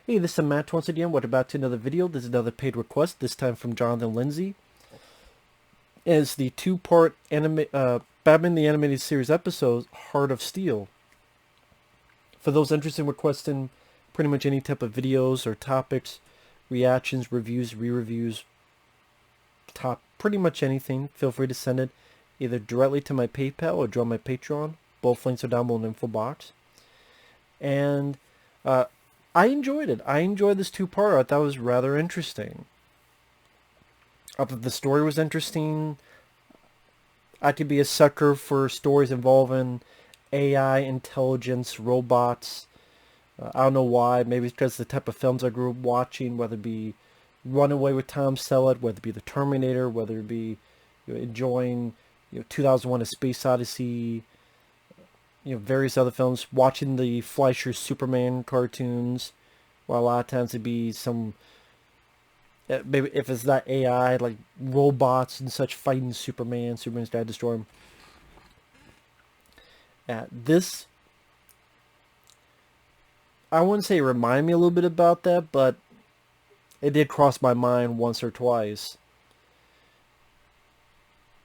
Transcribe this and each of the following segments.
Hey, this is Matt once again. Welcome back to another video. This is another paid request, this time from Jonathan Lindsey. It's the two-part Batman the Animated Series episode, Heart of Steel. For those interested in requesting pretty much any type of videos or topics, reactions, reviews, re-reviews, pretty much anything, feel free to send it either directly to my PayPal or join my Patreon. Both links are down below in the info box. And I enjoyed it. I enjoyed this two-parter. I thought it was rather interesting. I thought the story was interesting. I could be a sucker for stories involving AI, intelligence, robots. I don't know why. Maybe it's because of the type of films I grew up watching, whether it be Runaway with Tom Selleck, whether it be The Terminator, whether it be enjoying 2001: A Space Odyssey, various other films, watching the Fleischer Superman cartoons, while a lot of times it'd be some, maybe if it's not AI, like robots and such fighting Superman's got to destroy him. This, I wouldn't say it reminded me a little bit about that, but it did cross my mind once or twice.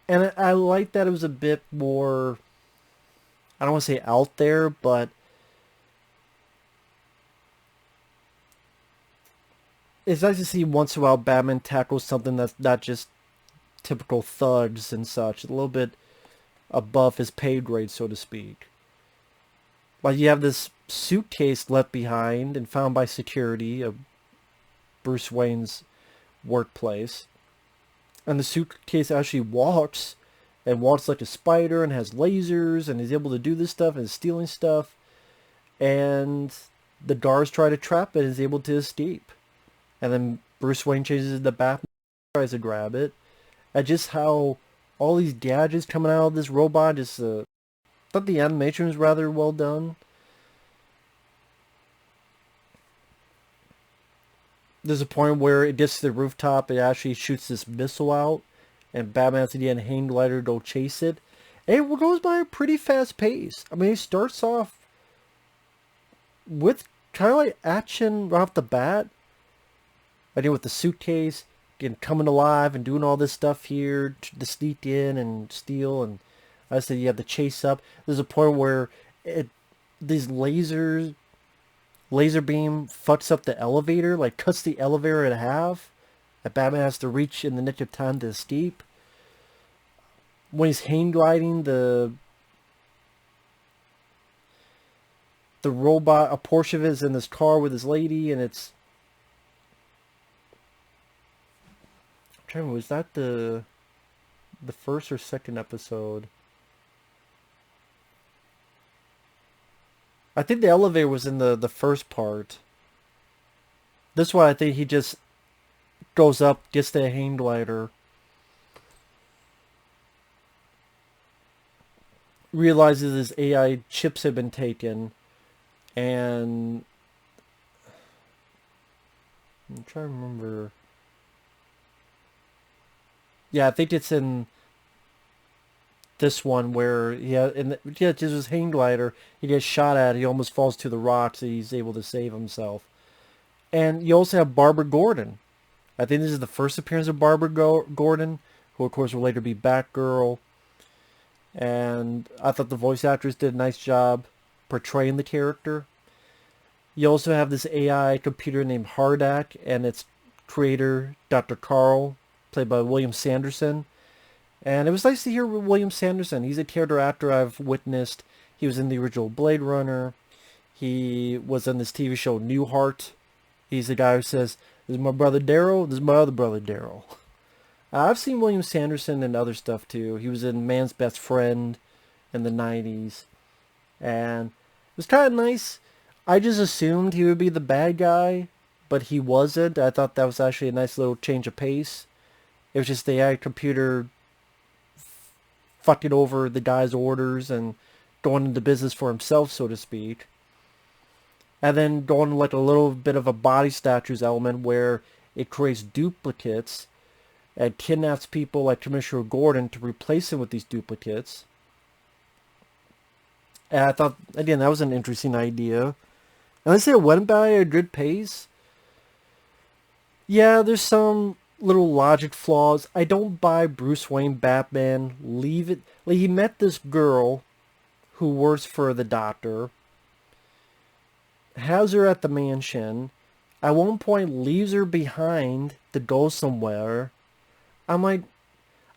And I like that it was a bit more, I don't want to say out there, but it's nice to see once in a while Batman tackles something that's not just typical thugs and such, a little bit above his pay grade, so to speak. Like, you have this suitcase left behind and found by security of Bruce Wayne's workplace. And the suitcase actually walks, and walks like a spider and has lasers and is able to do this stuff and is stealing stuff. And the guards try to trap it and is able to escape. And then Bruce Wayne changes into Batman, tries to grab it. And just how all these gadgets coming out of this robot, just thought the animation was rather well done. There's a point where it gets to the rooftop, it actually shoots this missile out, and Batman has to get a hang glider to go chase it. And it goes by a pretty fast pace. I mean, it starts off with kind of like action right off the bat. I did with the suitcase, getting coming alive and doing all this stuff here to sneak in and steal. And I said you have to chase up. There's a point where these laser beam fucks up the elevator, like cuts the elevator in half. That Batman has to reach in the nick of time to escape. When he's hang gliding, the robot, a portion of it is in this car with his lady, and it's, I'm trying to remember, was that the first or second episode? I think the elevator was in the first part. This one, I think he just goes up, gets the hang glider, realizes his AI chips have been taken, and I'm trying to remember. Yeah, I think it's in this one where just his hang glider, he gets shot at, he almost falls to the rocks, and he's able to save himself. And you also have Barbara Gordon. I think this is the first appearance of Barbara Gordon, who of course will later be Batgirl. And I thought the voice actress did a nice job portraying the character. You also have this AI computer named Hardak, and its creator, Dr. Carl, played by William Sanderson. And it was nice to hear William Sanderson. He's a character actor I've witnessed. He was in the original Blade Runner. He was in this TV show Newhart. He's the guy who says, "This is my brother Daryl. This is my other brother Daryl." I've seen William Sanderson in other stuff too. He was in Man's Best Friend in the 90s. And it was kind of nice. I just assumed he would be the bad guy, but he wasn't. I thought that was actually a nice little change of pace. It was just the AI computer fucking over the guy's orders and going into business for himself, so to speak. And then going like a little bit of a body statues element where it creates duplicates and kidnaps people like Commissioner Gordon to replace him with these duplicates. And I thought, again, that was an interesting idea. Unless it went by a good pace. Yeah, there's some little logic flaws. I don't buy Bruce Wayne Batman. Leave it. Like, he met this girl who works for the doctor, has her at the mansion, at one point leaves her behind to go somewhere. I'm like,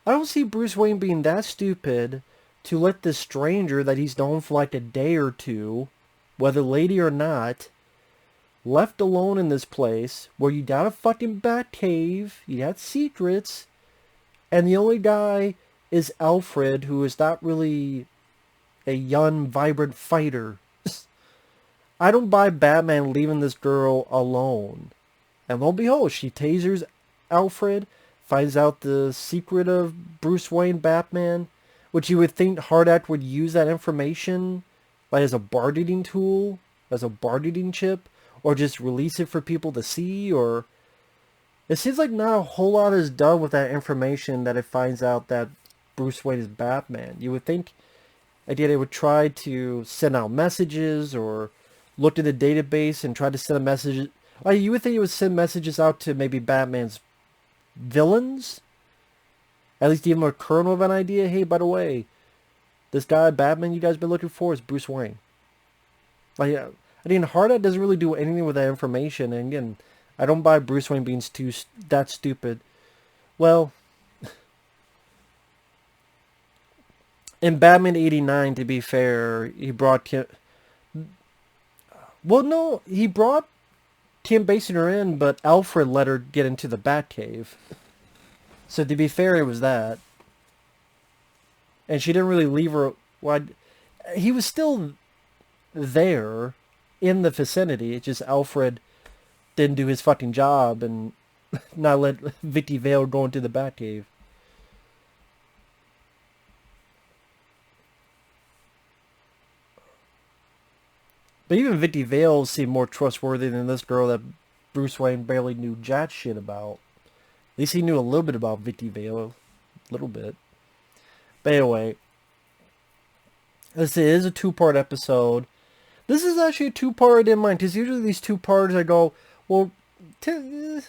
I don't see Bruce Wayne being that stupid to let this stranger that he's known for like a day or two, whether lady or not, left alone in this place where you got a fucking bat cave, you got secrets, and the only guy is Alfred, who is not really a young, vibrant fighter. I don't buy Batman leaving this girl alone. And lo and behold, she tasers Alfred, finds out the secret of Bruce Wayne Batman, which you would think Hardak would use that information like as a bargaining tool, as a bargaining chip, or just release it for people to see, or... It seems like not a whole lot is done with that information that it finds out that Bruce Wayne is Batman. You would think, again, it would try to send out messages or look at the database and try to send a message. Like, you would think it would send messages out to maybe Batman's villains? At least give them a kernel of an idea. Hey, by the way, this guy, Batman, you guys been looking for is Bruce Wayne. Like, I mean, Hardat doesn't really do anything with that information. And again, I don't buy Bruce Wayne being that stupid. Well, in Batman 89, to be fair, he brought Kim... Well, no, he brought Kim Basinger in, but Alfred let her get into the Batcave. So to be fair, it was that. And she didn't really leave her... Well, he was still there in the vicinity. It's just Alfred didn't do his fucking job and not let Vicky Vale go into the Batcave. But even Vicky Vale seemed more trustworthy than this girl that Bruce Wayne barely knew jack shit about. At least he knew a little bit about Vicky Vale. A little bit. But anyway, this is a two-part episode. This is actually a two-part I didn't mind, because usually these two parts I go, well, they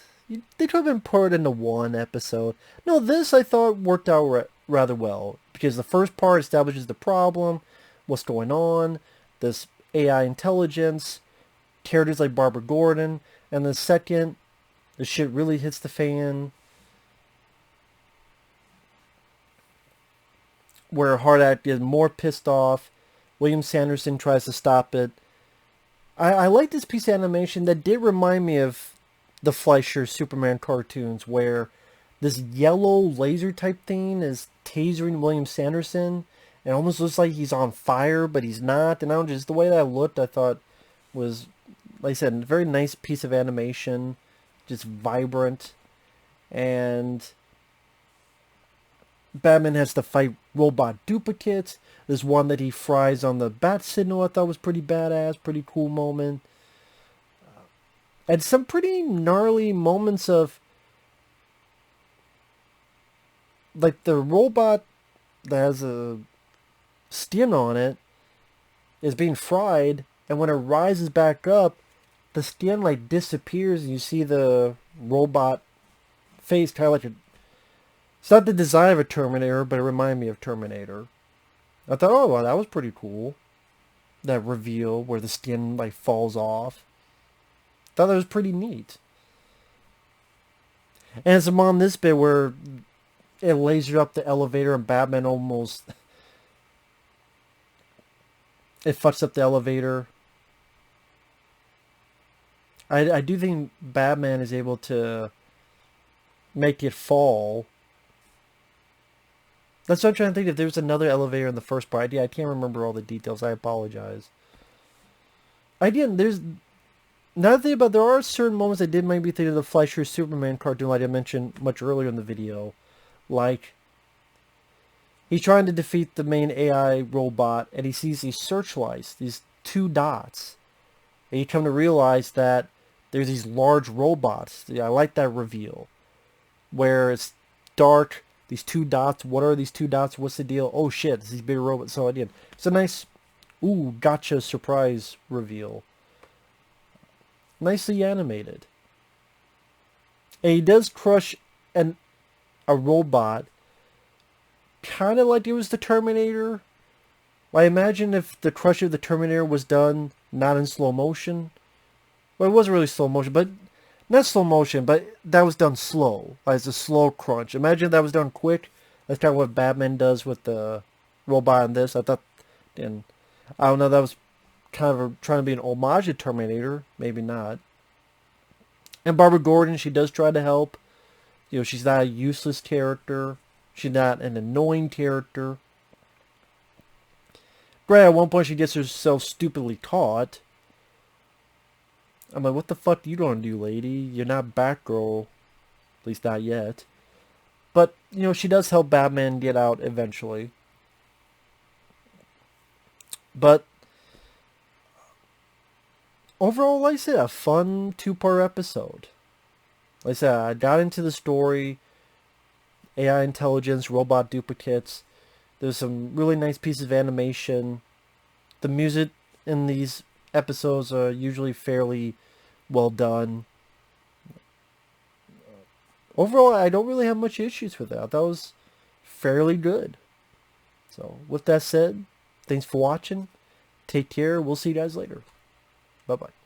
could have been put into one episode. No, this I thought worked out rather well, because the first part establishes the problem, what's going on, this AI intelligence, characters like Barbara Gordon, and the second, the shit really hits the fan, where Hardak is more pissed off. William Sanderson tries to stop it. I like this piece of animation that did remind me of the Fleischer Superman cartoons, where this yellow laser type thing is tasering William Sanderson. It almost looks like he's on fire, but he's not. And I don't just, the way that looked, I thought was, like I said, a very nice piece of animation. Just vibrant. And Batman has to fight robot duplicates. There's one that he fries on the bat signal I thought was pretty badass, pretty cool moment. And some pretty gnarly moments of, like, the robot that has a skin on it is being fried, and when it rises back up, the skin like disappears, and you see the robot face kind of like a... It's not the design of a Terminator, but it reminded me of Terminator. I thought, oh, well, that was pretty cool. That reveal where the skin like falls off. Thought that was pretty neat. And it's on this bit where it lasers up the elevator and Batman almost... It fucks up the elevator. I do think Batman is able to make it fall. That's what I'm trying to think. If there's another elevator in the first part. Yeah, I can't remember all the details. I apologize. Again, there's... Now that I think about it, there are certain moments that did make me think of the Fleischer Superman cartoon like I mentioned much earlier in the video. Like, he's trying to defeat the main AI robot, and he sees these searchlights, these two dots. And you come to realize that there's these large robots. I like that reveal. Where it's dark, these two dots, what are these two dots, what's the deal? Oh shit, it's these big robots. So again, it's a nice, ooh, gotcha surprise reveal. nicely animated. And he does crush a robot, kind of like it was the Terminator. I imagine if the crush of the Terminator was done not in slow motion. Well, it wasn't really slow motion, but not slow motion, but that was done slow. Like it's a slow crunch. Imagine if that was done quick. That's kind of what Batman does with the robot in this. I thought, and I don't know, that was kind of trying to be an homage to Terminator. Maybe not. And Barbara Gordon, she does try to help. You know, she's not a useless character. She's not an annoying character. Granted, at one point she gets herself stupidly caught. I'm like, what the fuck you gonna do, lady? You're not Batgirl. At least not yet. But, you know, she does help Batman get out eventually. But overall, like I said, a fun 2-part episode. Like I said, I got into the story, AI intelligence, robot duplicates. There's some really nice pieces of animation. The music in these episodes are usually fairly well done. Overall, I don't really have much issues with that. That was fairly good. So, with that said, thanks for watching. Take care. We'll see you guys later. Bye-bye.